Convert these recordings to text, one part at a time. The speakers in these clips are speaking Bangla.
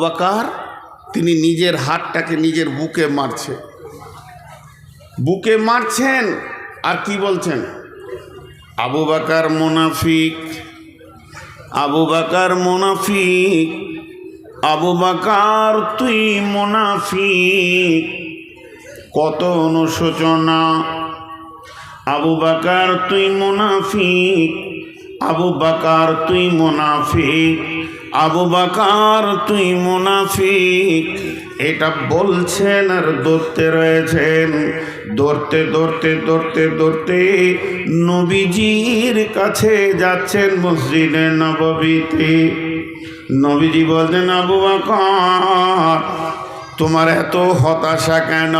বকর তিনি নিজের হাতটাকে নিজের বুকে মারছেন আর কি বলছেন, আবু বকর মুনাফিক, আবু বকর মুনাফিক, আবু বকর তুই মুনাফিক। কত অনুশোচনা, আবু বকর তুই মুনাফিক, আবু বকর তুই মুনাফিক, আবু বকর তুই মুনাফিক। এটা বলছেন আর ধরতে রয়েছেন। ধরতে ধরতে ধরতে ধরতে নবীজির কাছে যাচ্ছেন মসজিদে নববীতে। নবীজি বলছেন, আবু বকর তোমার এত হতাশা কেন?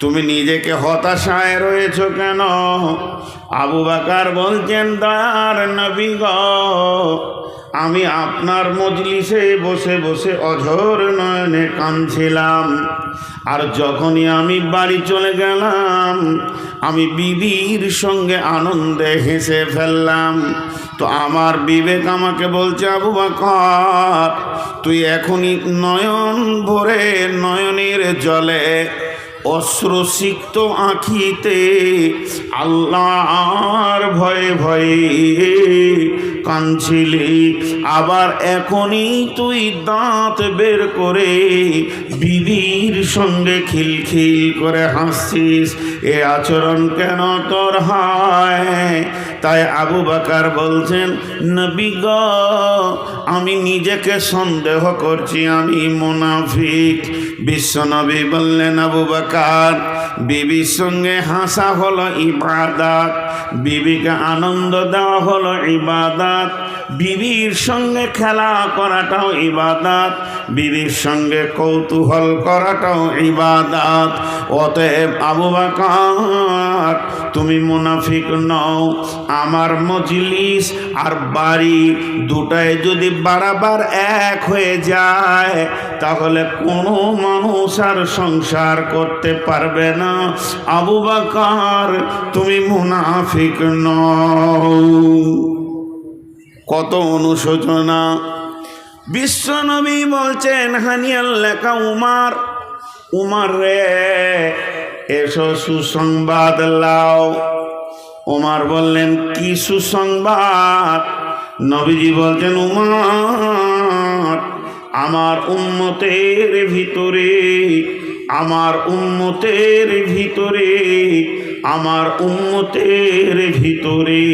তুমি নিজেকে হতাশায় রয়েছ কেন? আবু বকর বলছেন, দয়ার নবী গো, আমি আপনার মজলিসে বসে বসে অঝোর নয়নে কাঁদছিলাম। আর যখনই আমি বাড়ি চলে গেলাম, আমি বিবির সঙ্গে আনন্দে হেসে ফেললাম। তো আমার বিবেক আমাকে বলছে, আবু বকর তুই এখনই নয়ন ভরে নয়নের জলে অশ্রুসিক্ত আঁখিতে আল্লাহর ভয়ে ভয়ে কাঁদছিলি, আবার এখনই তুই দাঁত বের করে বিবির সঙ্গে খিলখিল করে হাসছিস। এ আচরণ কেন তোর হয়? তাই আবু বকর বলছেন, নবী গো, আমি নিজেকে সন্দেহ করছি আমি মুনাফিক। বিশ্বনবী বললেন, আবু বকর বিবির সঙ্গে হাসা হলো ইবাদত, বিবিকে আনন্দ দেওয়া হলো ইবাদত, বিবির সঙ্গে খেলা করাটাও ইবাদত, বিবির সঙ্গে কৌতূহল করাটাও ইবাদত। অতএব আবু বকর তুমি মুনাফিক নও। আমার মজলিস আর বাড়ি দুটাই যদি বারবার এক হয়ে যায়, তাহলে কোনো মানুষ আর সংসার করতে পারবে না। আবু বকর তুমি মুনাফিক নও। কত অনুশোচনা। বিশ্বনবী বলছেন, হানিয়াল লেখা উমার, উমার রে এসো সুসংবাদ লাও। উমার বললেন, কি সুসংবাদ? নবীজি বলছেন, উমার আমার উম্মতের ভিতরে, আমার উম্মতের ভিতরে, আমার উম্মতের ভিতরে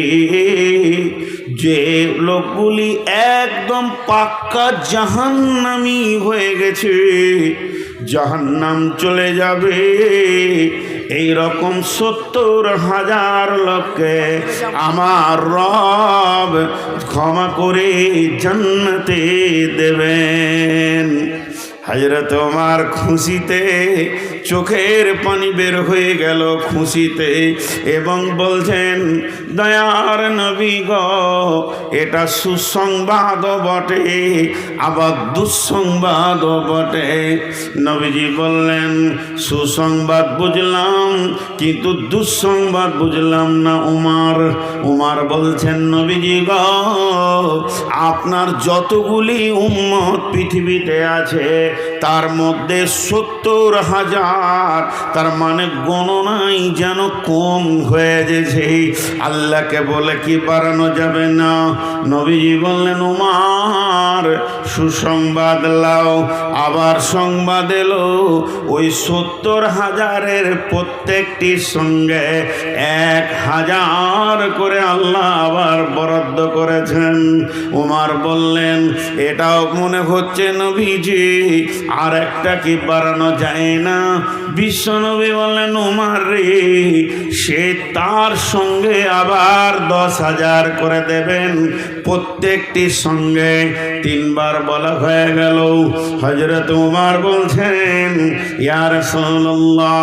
যে লোকগুলি একদম পাক্কা জাহান্নামী হয়ে গেছে, জাহান্নাম চলে যাবে, এই রকম ৭০,০০০ লোককে আমার রব ক্ষমা করে জান্নাতে দেবেন। হযরত ওমর খুশিতে চোখের পানি বের হয়ে গেল খুশিতে, এবং বলছেন, দয়ার নবী গো, এটা সুসংবাদও বটে আবার দুঃসংবাদও বটে। নবীজি বললেন, সুসংবাদ বুঝলাম কিন্তু দুঃসংবাদ বুঝলাম না উমর। উমর বলছেন, নবীজি গো, আপনার যতগুলি উম্মত পৃথিবীতে আছে তার মধ্যে ৭০,০০০, তার মানে গণনাই যেন কম হয়ে গেছে। আল্লাহকে বলে কি বাড়ানো যাবে না? নবীজি বললেন, উমর সুসংবাদ লাও। আবার সংবাদ এলো, ওই ৭০,০০০-এর প্রত্যেকটির সঙ্গে ১,০০০ করে আল্লাহ আবার বরাদ্দ করেছেন। উমর বললেন, এটাও মনে হচ্ছে নবীজি আর একটা কি বাড়ানো যায় না? বিশ্বনবী বললেন, উমর রে, সে তার সঙ্গে আবার ১০,০০০ করে দেবেন, প্রত্যেকটির সঙ্গে ৩ বার বলা হয়ে গেল। হযরত উমর বলছেন, ইয়া রাসূলুল্লাহ,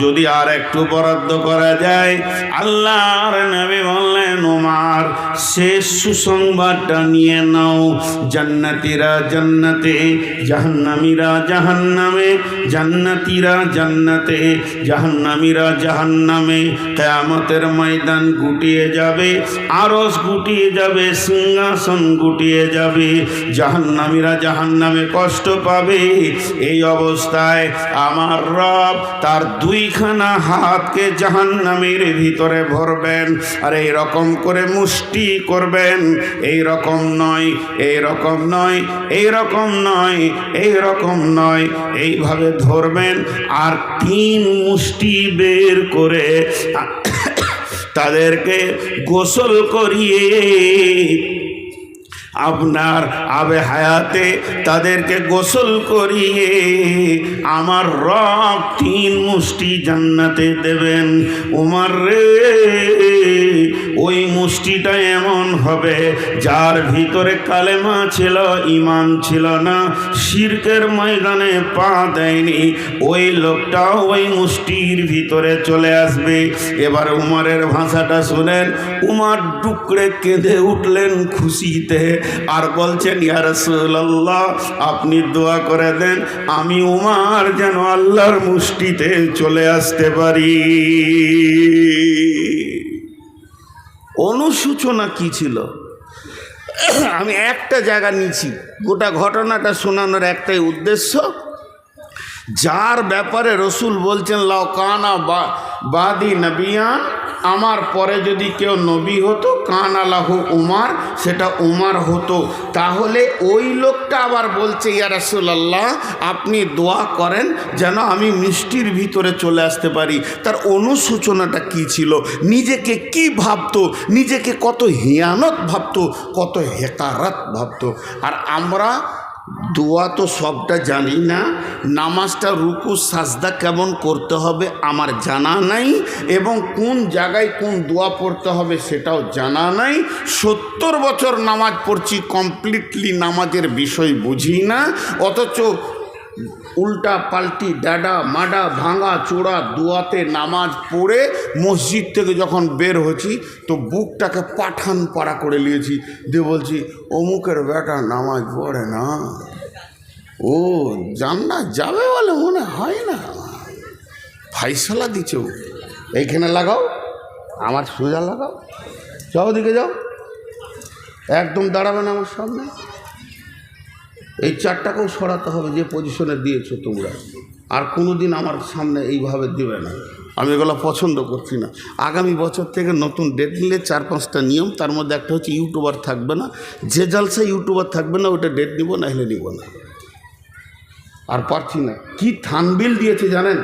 যদি আর একটু বরাদ্দ করা যায়। আল্লাহর নবী বললেন, উমর শেষ সুসংবাদটা নিয়ে নাও, জান্নাতীরা জান্নাতে, জাহান্নামী জাহান্নামীরা জাহান্নামে, জান্নাতীরা জান্নাতে। জাহান্নামীরা জাহান্নামে, কিয়ামতের ময়দান গুটিয়ে যাবে, আরশ গুটিয়ে যাবে, সিংহাসন গুটিয়ে যাবে। জাহান্নামীরা জাহান্নামে কষ্ট পাবে। এই অবস্থায় আমার রব তার দুইখানা হাতকে জাহান্নামের ভিতরে ভরবেন, আর এই রকম করে মুষ্টি করবেন। এই রকম নয়, এই রকম নয়, এই রকম নয়, এই রকম নয়, এইভাবে ধরবেন আর 3 মুষ্টি বের করে তাদেরকে গোসল করিয়ে আপনার আবে হায়াতে তাদেরকে গোসল করিয়ে আমার রব 3 মুষ্টি জান্নাতে দেবেন। উমর রে, ওই মুষ্টিটা এমন হবে যার ভিতরে কালেমা ছিল, ঈমান ছিল না, শিরকের ময়দানে পা দেয়নি, ওই লোকটাও ওই মুষ্টির ভিতরে চলে আসবে। এবার উমরের ভাষাটা শুনেন। উমর টুকরে কেঁদে উঠলেন খুশিতে, আর বলছেন, ইয়া রাসূলুল্লাহ, আপনি দোয়া করে দেন আমি উমর যেন আল্লাহর মুষ্টিতে চলে আসতে পারি। অনুসূচনা কি ছিল? আমি একটা জায়গা নিয়েছি, গোটা ঘটনাটা শোনানোর একটাই উদ্দেশ্য। যার ব্যাপারে রসুল বলছেন লাউ কানা বাদি নবিয়ান, আমার পরে যদি কেউ নবী হতো, কানা লাহু উমার, সেটা উমার হতো। তাহলে ওই লোকটা আবার বলছে, ইয়া রাসূলুল্লাহ আপনি দোয়া করেন যেন আমি মিষ্টির ভিতরে চলে আসতে পারি। তার অনুসূচনাটা কি ছিল? নিজেকে কি ভাবতো? নিজেকে কত হিয়ানত ভাবতো, কত হেকারত ভাবতো। আর আমরা দোয়া তো সবটা জানি না, নামাজটা রুকু সাজদা কেমন করতে হবে আমার জানা নাই, এবং কোন জায়গায় কোন দোয়া পড়তে হবে সেটাও জানা নাই। 70 বছর নামাজ পড়ছি, কমপ্লিটলি নামাজের বিষয় বুঝি না, অথচ উল্টা পাল্টি ডাডা মাডা ভাঙা চোড়া দোয়াতে নামাজ পড়ে মসজিদ থেকে যখন বের হচ্ছি তো বুকটাকে পাঠান পাড়া করে নিয়েছি, দিয়ে বলছি অমুকের বেটা নামাজ পড়ে না, ও জান্নাত যাবে বলে মনে হয় না, ফাইসালা দিচ্ছে, এইখানে লাগাও, আমার সোজা লাগাও, যাও দিকে যাও, একদম দাঁড়াবে না আমার সামনে। এই 4টাকেও সরাতে হবে যে পজিশনে দিয়েছো তোমরা, আর কোনো দিন আমার সামনে এইভাবে দেবে না। আমি এগুলো পছন্দ করছি না। আগামী বছর থেকে নতুন ডেট নিলে 4-5টা নিয়ম, তার মধ্যে একটা হচ্ছে ইউটিউবার থাকবে না। যে জলসা ইউটিউবার থাকবে না ওটা ডেট নিব, না হলে নিব না। আর পারছি না, কি থানবিল দিয়েছে জানেন,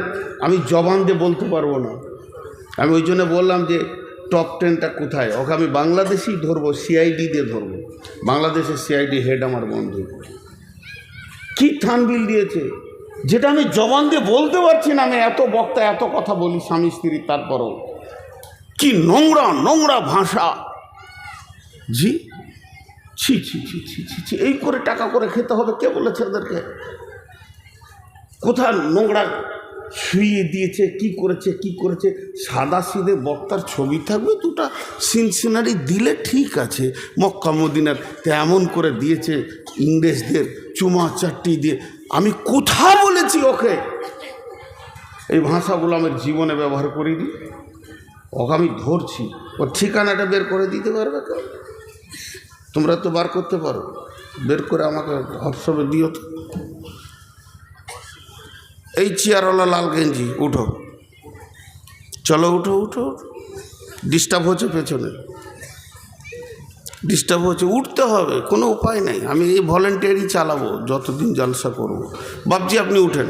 আমি জবান দিয়ে বলতে পারবো না। আমি ওই জন্য বললাম যে টপ 10টা কোথায়, ওকে আমি বাংলাদেশেই ধরবো, সিআইডি দিয়ে ধরবো। বাংলাদেশের সিআইডি হেড আমার বন্ধু। কি থানবিল দিয়েছে যেটা আমি জবান দিয়ে বলতে পারছি না। আমি এত বক্তা এত কথা বলি স্বামী স্ত্রী, তারপরও কি নোংরা নোংরা ভাষা। জি, ছি ছি ছি ছি ছি ছি, এই করে টাকা করে খেতে হবে কে বলেছে ওদেরকে? কোথায় নোংরা শুইয়ে দিয়েছে, কি করেছে কি করেছে। সাদা সিধে বক্তার ছবি থাকবে, 2টা সিনসিনারি দিলে ঠিক আছে। মক্কা মদিনার তেমন করে দিয়েছে, ইংরেজদের চুমা চাট্টি দিয়ে। আমি কোথা বলেছি ওকে এই ভাষাগুলো আমার জীবনে ব্যবহার করে দিই? ওকে আমি ধরছি, ওর ঠিকানাটা বের করে দিতে পারবে কেউ? তোমরা তো বার করতে পারো, বের করে আমাকে হোয়াটসঅ্যাপে দিও তো। এই চেয়ারওয়ালা লাল গেঞ্জি, উঠো, চলো উঠো উঠো, ডিস্টার্ব হচ্ছে পেছনে, ডিস্টার্ব হচ্ছে, উঠতে হবে, কোনো উপায় নেই। আমি এই ভলেন্টিয়ারই চালাবো যতদিন জলসা করব। বাবজি আপনি উঠেন,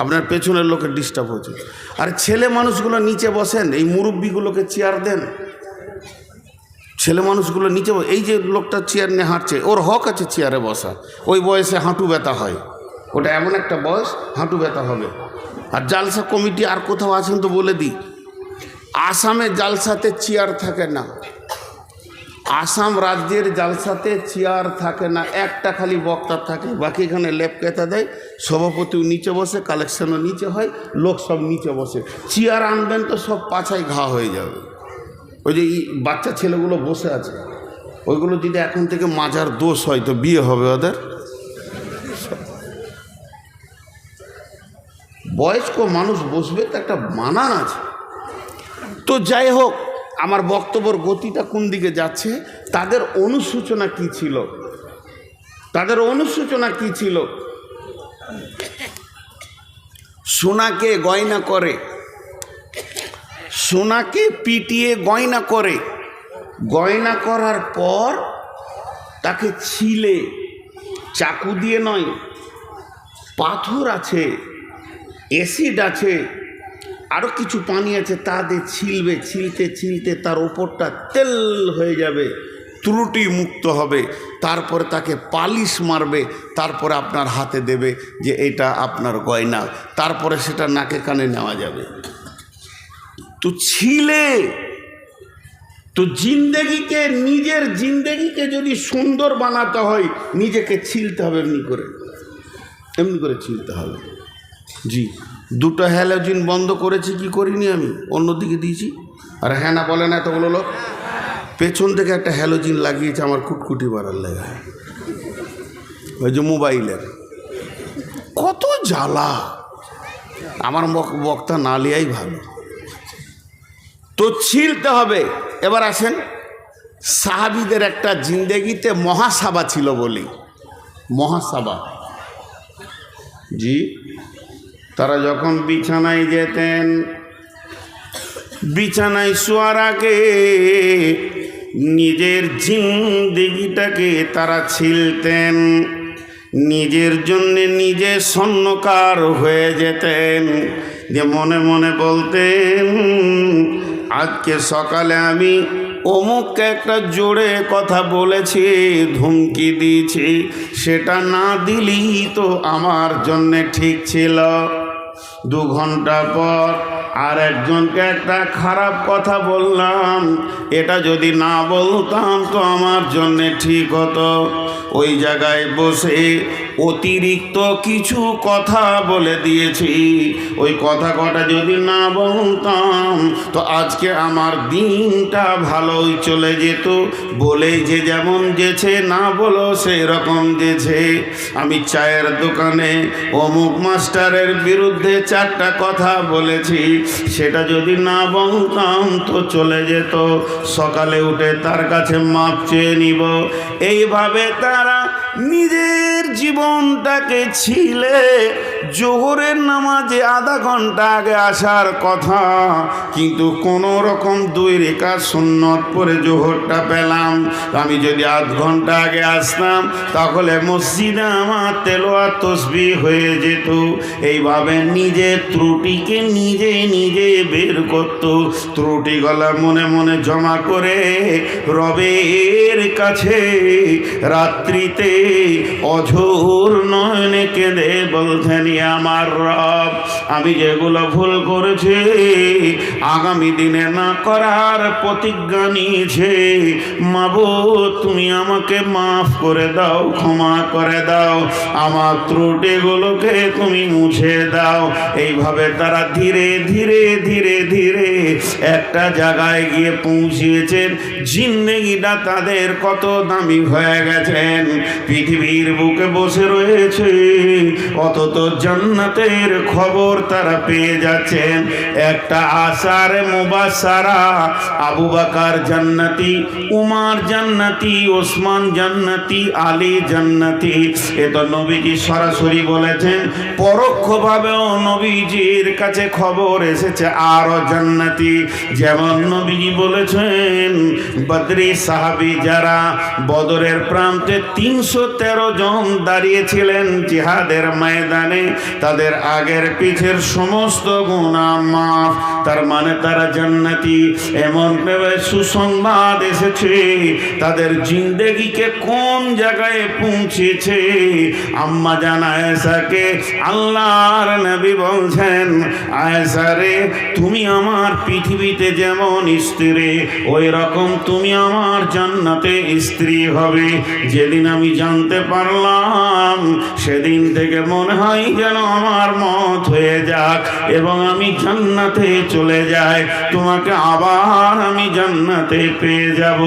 আপনার পেছনের লোকের ডিস্টার্ব হচ্ছে। আর ছেলে মানুষগুলো নিচে বসেন, এই মুরব্বিগুলোকে চেয়ার দেন। ছেলে মানুষগুলো নিচে, এই যে লোকটা চেয়ার নিয়ে হাঁটছে, ওর হক আছে চেয়ারে বসা। ওই বয়সে হাঁটু ব্যথা হয়, ওটা এমন একটা বয়স হাঁটু ব্যথা হবে। আর জালসা কমিটি আর কোথাও আছেন তো বলে দিই, আসামে জালসাতে চেয়ার থাকে না, আসাম রাজ্যের জালসাতে চেয়ার থাকে না, একটা খালি বক্তা থাকে, বাকি এখানে লেপ কেতা দেয়, সভাপতিও নিচে বসে, কালেকশনও নিচে হয়, লোক সব নিচে বসে। চেয়ার আনবেন তো সব পাছায় ঘা হয়ে যাবে। ওই যে বাচ্চা ছেলেগুলো বসে আছে, ওইগুলো যদি এখন থেকে মাজার দোষ হয় তো বিয়ে হবে ওদের। বয়স্ক মানুষ বসবে তো একটা মানান আছে। তো যাই হোক, আমার বক্তব্যের গতিটা কোন দিকে যাচ্ছে, তাদের অনুসূচনা কি ছিল, তাদের অনুসূচনা কি ছিল। সোনাকে গয়না করে, সোনাকে পিটিয়ে গয়না করে, গয়না করার পর তাকে ছিলে, চাকু দিয়ে নয়, পাথর আছে, অ্যাসিড আছে, আরও কিছু পানি আছে, তা দিয়ে ছিলবে, ছিলতে ছিলতে তার ওপরটা তেল হয়ে যাবে, ত্রুটি মুক্ত হবে, তারপরে তাকে পালিশ মারবে, তারপরে আপনার হাতে দেবে যে এটা আপনার গয়না, তারপরে সেটা নাকে কানে নেওয়া যাবে। তো ছিলে, তো জিন্দেগিকে, নিজের জিন্দেগিকে যদি সুন্দর বানাতে হয় নিজেকে ছিলতে হবে, এমনি করে, এমনি করে ছিলতে হবে। জি, দুটো হ্যালোজিন বন্ধ করেছি, কি করিনি আমি, অন্যদিকে দিয়েছি। আর হ্যাঁ না বলে না এতগুলো লোক, পেছন থেকে একটা হ্যালোজিন লাগিয়েছে আমার কুটকুটি বাড়ার লেগে, ওই যে মোবাইলের। কত জ্বালা, আমার বক্তা না লিয়াই ভালো। তো ছিলতে হবে। এবার আসেন, সাহাবীদের একটা জিন্দেগিতে মহাসাবা ছিল বলি, মহাসাবা। জি, তারা যখন বিছানায় যেতেন, বিছানায় শোয়ার আগে নিজের জিন্দেগিটাকে তারা ছিলতেন, নিজের জন্যে নিজে স্বর্ণকার হয়ে যেতেন, যে মনে মনে বলতেন আজকে সকালে আমি অমুককে একটা জোরে কথা বলেছি, ধুমকি দিয়েছি, সেটা না দিলেই তো আমার জন্যে ঠিক ছিল। 2 ঘন্টা পর আর একজনকে একটা খারাপ কথা বললাম, এটা যদি না বলতাম তো আমার জন্যে ঠিক হতো। ওই জায়গায় বসে অতিরিক্ত কিছু কথা বলে দিয়েছি, ওই কথা কটা যদি না বলতাম তো আজকে আমার দিনটা ভালোই চলে যেত। বলে যে যেমন যেছে, না বলো সেই রকম যেছে। আমি চায়ের দোকানে অমুক মাস্টারের বিরুদ্ধে 4টা কথা বলেছি, সেটা যদি না বলতাম তো চলে যেত, সকালে উঠে তার কাছে মাপ চেয়ে নিব। এইভাবে তারা নিজের জীবনটাকে ছিলে। জোহরের নামাজে আধা ঘন্টা আগে আসার কথা, কিন্তু কোনো রকম 2 রেখাত সুন্নত পরে জোহরটা পেলাম। আমি যদি আধ ঘন্টা আগে আসতাম তাহলে মসজিদে আমার তেলাওয়াত তাসবিহ হয়ে যেত। এইভাবে নিজের ত্রুটিকে নিজে নিজে বের করত, ত্রুটিগুলো মনে মনে জমা করে রবের কাছে রাত্রিতে অঝোর নয়নে কেঁদে বলতেন, আমার রব, আমি যেগুলো ভুল করেছি আগামী দিনে না করার প্রতিজ্ঞা নিয়েছে, মাবুদ তুমি আমাকে মাফ করে দাও, ক্ষমা করে দাও, আমার ত্রুটিগুলোকে তুমি মুছে দাও। এইভাবে তারা ধীরে ধীরে ধীরে ধীরে একটা জায়গায় গিয়ে পৌঁছিয়েছেন। জিন্দেগিটা তাদের কত দামি হয়ে গেছেন, পৃথিবীর বুকে বসে রয়েছে, অথচ জান্নাতের খবর তারা পেয়ে যাচ্ছেন। একটা আশার মুবাশশারা, আবু বকর জান্নাতি, উমর জান্নাতি, ওসমান জান্নাতি, আলী জান্নাতি। এ তো নবীজি সরাসরি বলেছেন, পরোক্ষভাবেও নবীজির কাছে খবর এসেছে আরো জান্নাতি। যেমন নবীজি বলেছেন, বদরি সাহাবী যারা বদরের প্রান্তে 313 জন দাঁড়িয়েছিলেন জিহাদের ময়দানে, তাদের আগের পিছের সমস্ত গুনাহ মাফ, তার মানে তারা জান্নাতি। এমন ভেবে সুসংবাদ এসেছে, তাদের জিন্দেগিকে কোন জায়গায় পৌঁছেছে। আম্মা জান আয়েশাকে আল্লাহর নবী বলছেন, আয়েশা রে, তুমি আমার পৃথিবীতে যেমন স্ত্রী, ওই রকম তুমি আমার জান্নাতে স্ত্রী হবে। যেদিন আমি জানতে পারলাম, সেদিন থেকে মনে হয় যেন আমার মত হয়ে হয়ে যাক এবং আমি জান্নাতে চলে যাই, তোমাকে আবার আমি জান্নাতে পেয়ে যাব।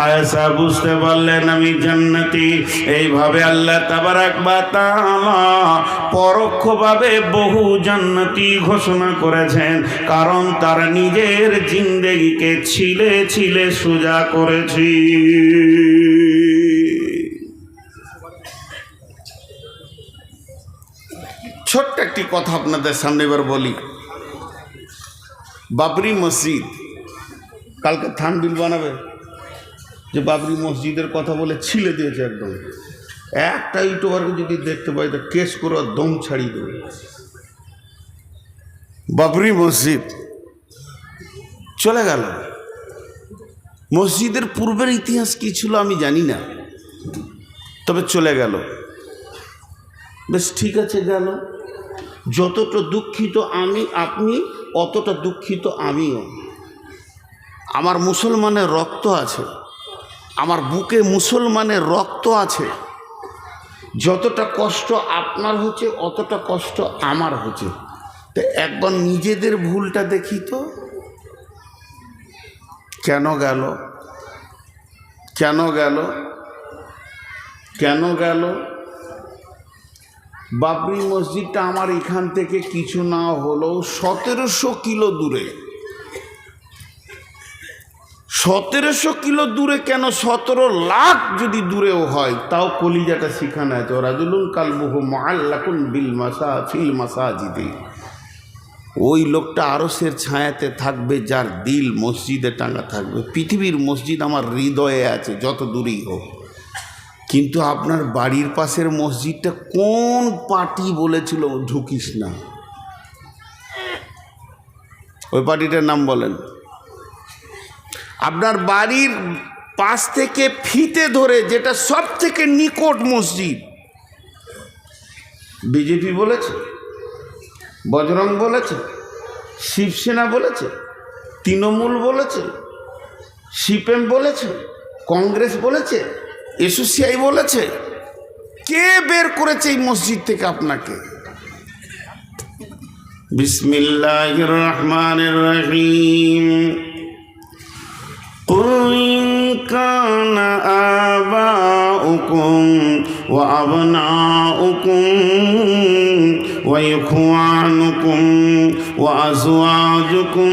আয়েশা বুঝতে পারলেন আমি জান্নাতি। এইভাবে আল্লাহ তাবারাক ওয়া তাআলা পরোক্ষভাবে বহু জান্নাতি ঘোষণা করেছেন, কারণ তারা নিজের জিন্দেগিকে ছিলে ছিলে সোজা করেছি। ছোট্ট একটি কথা আপনাদের সামনে এবার বলি। বাবরি মসজিদ, কালকে থানবিল বানাবে যে বাবরি মসজিদের কথা বলে ছিলে দিয়েছে একদম। একটা ইউটিউবারকে যদি দেখতে পাই তো কেস করে দম ছাড়িয়ে দেবে। বাবরি মসজিদ চলে গেল। মসজিদের পূর্বের ইতিহাস কি ছিল আমি জানি না, তবে চলে গেল। বেশ ঠিক আছে, গেল। যতটা দুঃখিত আমি আপনি, অতটা দুঃখিত আমিও। আমার মুসলমানের রক্ত আছে, আমার বুকে মুসলমানের রক্ত আছে। যতটা কষ্ট আপনার হচ্ছে অতটা কষ্ট আমার হচ্ছে। তো একবার নিজেদের ভুলটা দেখি তো, কেন গেল, কেন গেল, কেন গেল? বাবরি মসজিদটা আমার এখান থেকে কিছু না হলেও 1700 কিলো দূরে। 1700 কিলো দূরে কেন, 17 লাখ যদি দূরেও হয় তাও কলিজাটা শিখানো আছে। রাজুলুন কালবুহু মুআল্লাকুন ফিল মাসাজিদি। ওই লোকটা আরশের ছায়াতে থাকবে যার দিল মসজিদে টাঙা থাকবে। পৃথিবীর মসজিদ আমার হৃদয়ে আছে যত দূরেই হোক, কিন্তু আপনার বাড়ির পাশের মসজিদটা কোন পার্টি বলেছিল ঢুকিস না? ওই পার্টিটার নাম বলেন। আপনার বাড়ির পাশ থেকে ফিতে ধরে যেটা সব থেকে নিকট মসজিদ, বিজেপি বলেছে, বজরং বলেছে, শিবসেনা বলেছে, তৃণমূল বলেছে, সিপিএম বলেছে, কংগ্রেস বলেছে, এসোসিয়াই বলেছে। কে বের করেছে এই মসজিদ থেকে আপনাকে? বিসমিল্লাহির রহমানির রহিম। কুল ইন কানা আবাউকুম ওয়া আবনাউকুম ওয়া ইখওয়ানুকুম ওয়া আজওয়াজুকুম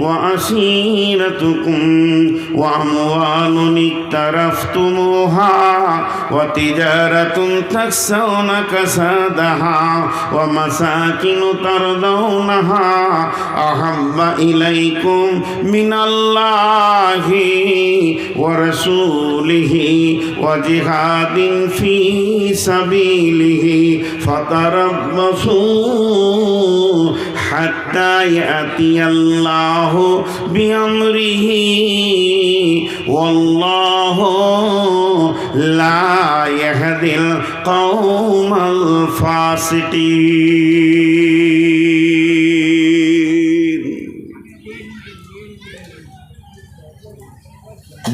ওয়া আশীরাতুকুম ওয়া আমওয়ালুন ইকতারাফতুমুহা ওয়া তিজারাতুন তাখশাউনা কাসাদাহা ওয়া মাসাকিনু তারদাউনাহা আহাব্বা ইলাইকুম মিনাল্লাহি ওয়া রাসূলিহি ওয়া জিহাদিন ফি সাবিলিহি ফাতারাব্বাসু হাত্তা ইয়াতিয়াল্লাহু বিআমরিহি ওয়াল্লাহু লা ইয়াহদিল কওমাল ফাসিকিন।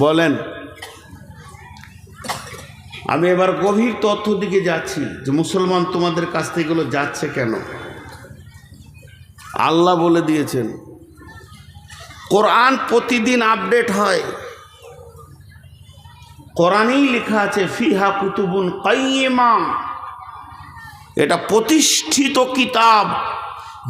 বলেন, আমি এবার গভীর তথ্য দিকে যাচ্ছি যে মুসলমান তোমাদের কাছ থেকে এগুলো যাচ্ছে কেন। আল্লাহ বলে দিয়েছেন, কোরআন প্রতিদিন আপডেট হয়। কোরআনেই লেখা আছে ফিহা কুতুবুন কাইয়্যিমা। এটা প্রতিষ্ঠিত কিতাব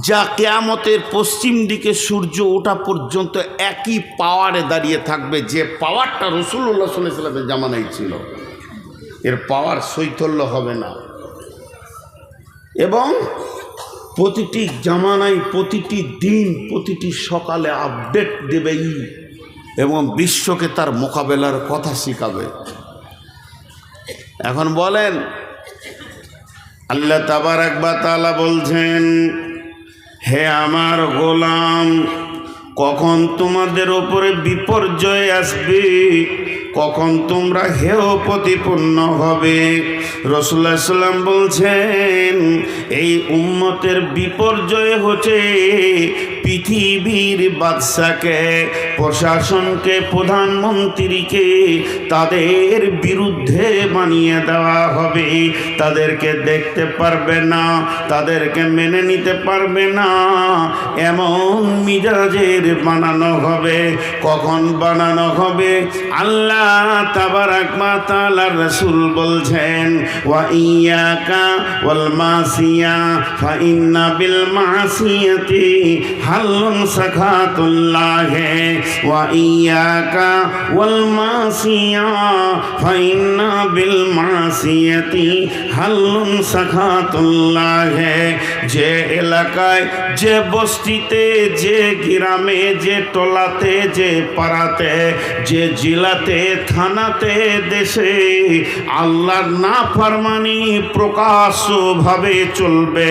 যা কিয়ামতের পশ্চিম দিকে সূর্য ওঠা পর্যন্ত একই পাওয়ারে দাঁড়িয়ে থাকবে, যে পাওয়ারটা রাসূলুল্লাহ সাল্লাল্লাহু আলাইহি ওয়াসাল্লামের জামানায় ছিল। এর পাওয়ার শৈথল্য হবে না, এবং প্রতিটি জামানায় প্রতিটি দিন প্রতিটি সকালে আপডেট দেবেই এবং বিশ্বকে তার মোকাবেলার কথা শিখাবে। এখন বলেন, আল্লাহ তাবারাক ওয়া তাআলা বলছেন, হে আমার গোলাম, কখন তোমাদের ওপরে বিপর্যয় আসবে, কখন তোমরা হেয় প্রতিপন্ন হবে। রাসূলুল্লাহ সাল্লাম বলছেন এই উম্মতের বিপর্যয় হচ্ছে পৃথিবীর বাদশাকে, প্রশাসনকে, প্রধানমন্ত্রীকে তাদের বিরুদ্ধে বানিয়ে দেওয়া হবে। তাদেরকে দেখতে পারবে না, তাদেরকে মেনে নিতে পারবে না, এমন মিজাজের বানানো হবে। কখন বানানো হবে? আল্লাহ তাবারাক ওয়া তাআলার রাসূল বলছেন ওয়া ইয়াকা ওয়াল মাসিয়া ফা ইন্না বিল মাসিয়াতি হাল্লুন সাখাতুল্লাহ ওয়া ইয়াকা ওয়াল মাসিয়া ফা ইন্না বিল মাসিয়াতি হাল্লুন সাখাতুল্লাহ। যে এলাকায়, যে বস্তিতে, যে গ্রামে, যে টলাতে, যে পাড়াতে, যে জেলাতে, থানাতে, দেশে আল্লাহর নাফরমানি প্রকাশ্যভাবে চলবে,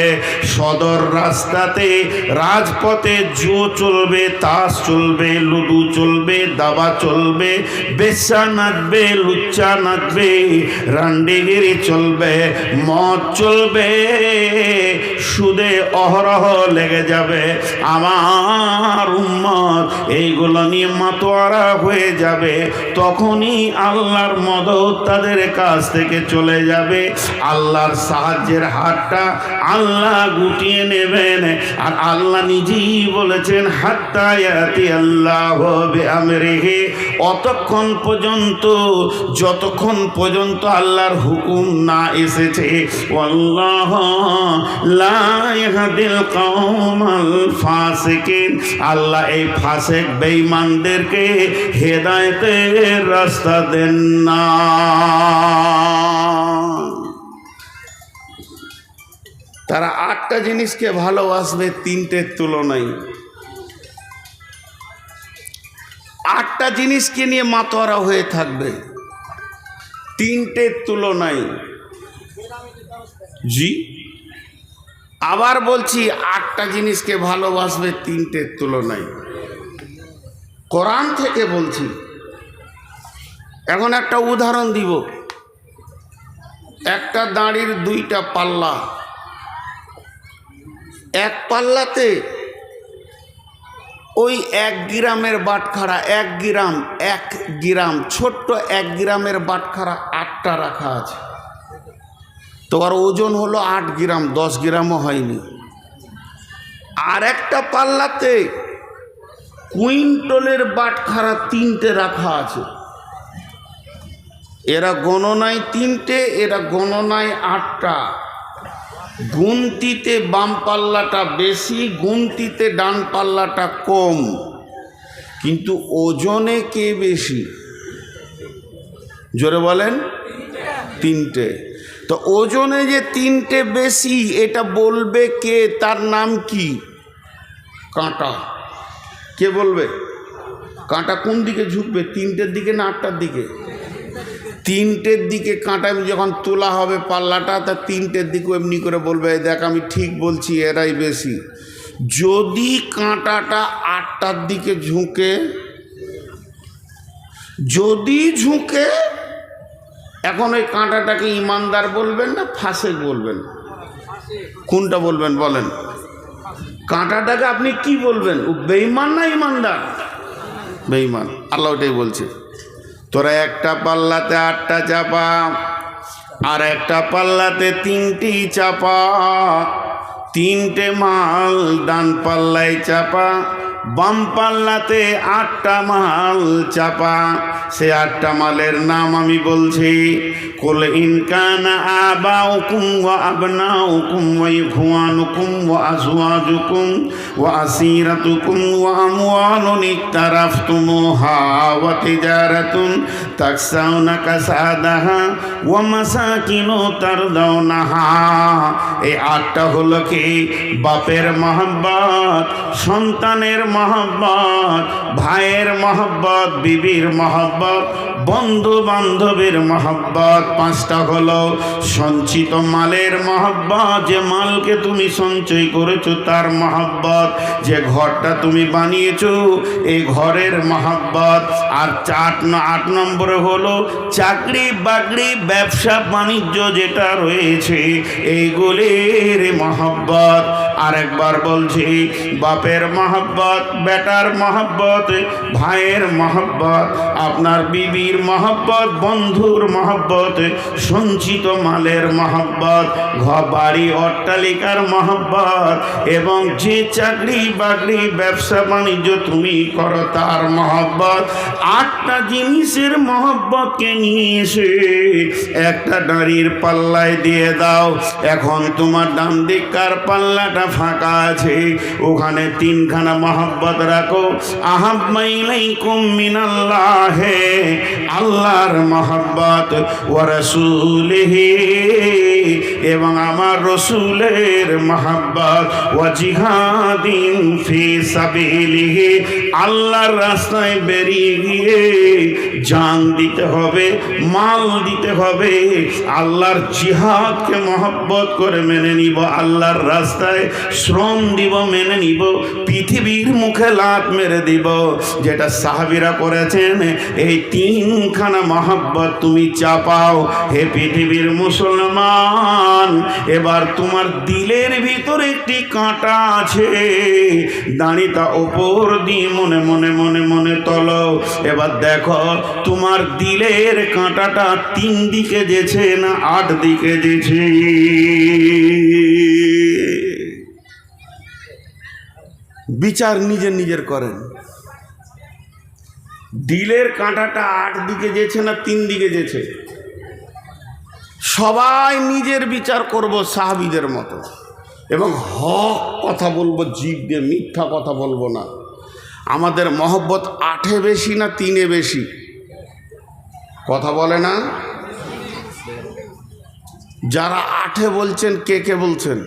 সদর রাস্তাতে, রাজপথে জুয়ো চলবে, তাস চলবে, লুডু চলবে, দাবা চলবে, বেশ্যা নাচবে, লুচ্চা নাচবে, রান্ডিগিরি চলবে, মদ চলবে, সুদে অহরহ লেগে যাবে। আমার উম্মত এইগুলো নিয়ে মাতোয়ারা হয়ে যাবে। তখনই আল্লাহর মদদ তাদের কাছ থেকে চলে যাবে। আল্লাহর সাহায্যের হাতটা আল্লাহ গুটিয়ে নেবেন। আর আল্লাহ নিজেই বলেছেন হাত্তা ইয়াতি আল্লাহ বিআমরিহি, অতক্ষণ পর্যন্ত যতক্ষণ পর্যন্ত আল্লাহর হুকুম না এসেছে। আল্লাহু লা ইয়াহদিল কওমাল ফাসিকিন, আল্লাহ এই ফাসিক বেঈমানদেরকে হেদায়েতের রাস্তা দেন না। তারা 8টা জিনিসকে ভালোবাসবে 3টের তুলনায়। 8টা জিনিসকে নিয়ে মাতোয়ারা হয়ে থাকবে 3টের তুলনায়। জি, আবার বলছি 8টা জিনিসকে ভালোবাসবে 3টের তুলনায়। কোরআন থেকে বলছি। এখন একটা উদাহরণ দিব। একটা দাঁড়ির 2টা পাল্লা। এক পাল্লাতে ওই 1 গ্রামের বাটখারা, 1 গ্রাম ছোট্ট 1 গ্রামের বাটখারা 8টা রাখা আছে। তোমার ওজন হলো 8 গ্রাম, 10 গ্রামও হয়নি। আর একটা পাল্লাতে কুইন্টলের বাটখারা 3টে রাখা আছে। এরা গণনায় 3টে, এরা গণনায় 8টা। গুনতিতে বাম পাল্লাটা বেশি, গুনতিতে ডান পাল্লাটা কম, কিন্তু ওজনে কে বেশি? জোরে বলেন। 3টে। তো ওজনে যে 3টে বেশি, এটা বলবে কে? তার নাম কি? কাঁটা। কে বলবে? কাঁটা কোন দিকে ঝুঁকবে? 3টের দিকে না 8টার দিকে? 3টের দিকে কাঁটা যখন তোলা হবে পাল্লাটা, তা 3টের দিকে এমনি করে বলবে দেখ আমি ঠিক বলছি, এরাই বেশি। যদি কাঁটাটা 8টার দিকে ঝুঁকে, যদি ঝুঁকে, এখন ওই কাঁটাটাকে ইমানদার বলবেন না ফাসেক বলবেন? কোনটা বলবেন বলেন? কাঁটাটাকে আপনি কি বলবেন? ও বেঈমান না ইমানদার? বেঈমান। আল্লাহ ওটাই বলছে। তোরা একটা পাল্লাতে 8টা চাপা, আর একটা পাল্লাতে 3টি চাপা। 3টে মাল ডান পাল্লায় চাপা, বাম পাল্লাতে 8টা মাল চাপা। সে 8টা মালের নাম আমি বলছি। কুল ইন কানা আবাউকুম ওয়া আবনাউকুম ওয়া ইখওয়ানুকুম ওয়া আজওয়াজুকুম ওয়া আসীরাতুকুম ওয়া আমওয়ালুন ইকতারাফতুমুহা ওয়া তিজারাতুন তাকসাউনা কাসাদাহা ওয়া মাসাকিনু তারদাউনাহা। এই 8টা হলো কি? বাপের মহব্বত, সন্তানের মহব্বত, ভাইয়ের মহব্বত, বিবির মহব্বত, মহব্বত, বন্ধু বান্ধবের মহব্বত। পাঁচটা হলো সঞ্চিত মালের মহব্বত, যে মালকে তুমি সঞ্চয় করেছো তার মহব্বত, যে ঘরটা তুমি বানিয়েছো এই ঘরের মহব্বত। আর 8 নম্বরে হলো চাকরি বাকরি ব্যবসা বাণিজ্য যেটা রয়েছে এইগুলির মহব্বত। আরেকবার বলছি, বাপের মহব্বত, বেটার মহব্বত, ভাইয়ের মহব্বত, আপনার বিবির মহব্বত, বন্ধুর মহব্বত, সঞ্চিত মালের মহব্বত, বাড়ি অট্টালিকার মহব্বত, এবং যে চাকরি বাকরি ব্যবসা বাণিজ্য তুমি করো তার মহব্বত। 8টা জিনিসের মহব্বতকে নিয়ে এসে একটা নারীর পাল্লায় দিয়ে দাও। এখন তোমার ডান দিককার পাল্লাটা ফাঁকা আছে, ওখানে 3খানা মহব্বত রাখো। আহাব্বা ইলাইকুম মিনাল্লাহি, আল্লাহর মহব্বত, ওয়া রাসূলিহি, এবং আমার রসুলের মহব্বত, ওয়া জিহাদিন ফি সাবিলিহি, আল্লাহর রাস্তায় বেরিয়ে গিয়ে জান দিতে হবে, মাল দিতে হবে। আল্লাহর জিহাদকে মহব্বত করে মেনে নিব, আল্লাহর রাস্তায় শ্রম দিব, মেনে নিব, পৃথিবীর মুখে লাত মেরে দিব, যেটা সাহাবীরা করেছেন। এই 3খানা মহব্বত তুমি চাপাও। হে পৃথিবীর মুসলমান, এবার তোমার দিলের ভিতরে একটি কাঁটা আছে, দাঁড়িটা ওপর দিয়ে মনে মনে মনে মনে তোলো। এবার দেখো তোমার দিলের কাঁটাটা 3 দিকে যেছে না 8 দিকে যেছে। বিচার নিজের নিজের করেন। দিলের কাঁটাটা 8 দিকে যেছে না 3 দিকে যেছে? সবাই নিজের বিচার করব সাহাবীদের মতো, এবং হক কথা বলবো, জিভ দিয়ে মিথ্যা কথা বলবো না। আমাদের মহব্বত 8-এ বেশি না 3-এ বেশি? কথা বলে না? যারা 8-এ বলছেন কে কে বলছেন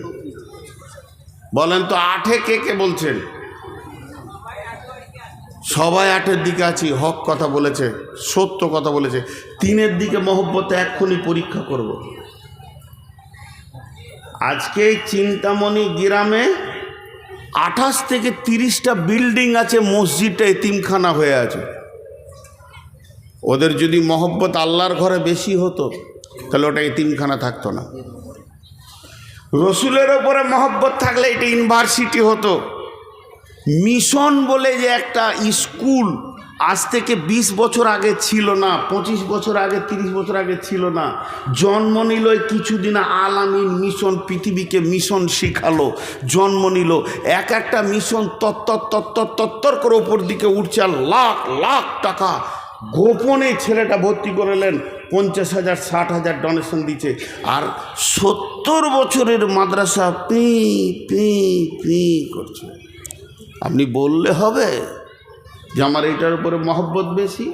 বলেন তো? 8-এ কে কে বলছেন? সবাই 8-এর দিকে আছি, হক কথা বলেছে, সত্য কথা বলেছে। 3-এর দিকে মহব্বতে এক্ষুনি পরীক্ষা করব। আজকে চিন্তামণি গ্রামে 28 থেকে 30টা বিল্ডিং আছে, মসজিদটা এতিমখানা হয়ে আছে। ওদের যদি মহব্বত আল্লাহর ঘরে বেশি হতো তাহলে ওটা এতিমখানা থাকতো না। রসুলের ওপরে মহব্বত থাকলে এটা ইউনিভার্সিটি হতো। মিশন বলে যে একটা স্কুল আজ থেকে 20 বছর আগে ছিল না, 25 বছর আগে, 30 বছর আগে ছিল না। জন্ম নিল কিছুদিন আলামিন মিশন, পৃথিবীকে মিশন শিখালো, জন্ম নিল। একটা মিশন তত্তর করে ওপর দিকে উঠছে, আর লাখ লাখ টাকা গোপনে ছেলেটা ভর্তি করলেন, 50,000 60,000 ডোনেশন দিচ্ছে। আর 70 বছরের মাদ্রাসা পি পি পি করছে। আপনি বললে হবে যে আমার এটার উপরে মহব্বত বেশি?